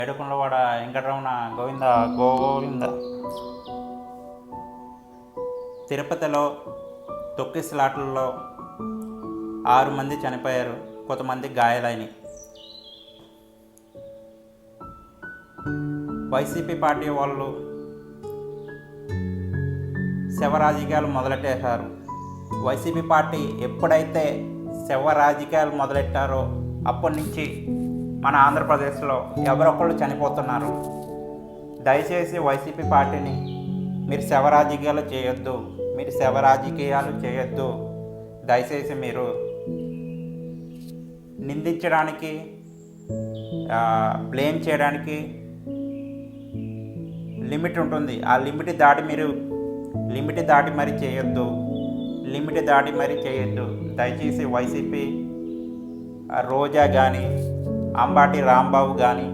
ఏడుకొండవాడ వెంకటరమణ గోవింద గోవింద. తిరుపతిలో తొక్కిసలాటల్లో 6 మంది చనిపోయారు, కొంతమంది గాయాలైనవి. వైసీపీ పార్టీ వాళ్ళు శవ రాజకీయాలు మొదలెట్టేశారు. వైసీపీ పార్టీ ఎప్పుడైతే శవ రాజకీయాలు మొదలెట్టారో అప్పటి నుంచి మన ఆంధ్రప్రదేశ్లో ఎవరొకళ్ళు చనిపోతున్నారు. దయచేసి వైసీపీ పార్టీని మీరు శవ రాజకీయాలు చేయొద్దు, మీరు శవ రాజకీయాలు చేయొద్దు. దయచేసి మీరు నిందించడానికి, బ్లేమ్ చేయడానికి లిమిట్ ఉంటుంది. ఆ లిమిట్ దాటి మరీ చేయొద్దు. దయచేసి వైసీపీ రోజా కానీ, అంబాటి రాంబాబు కానీ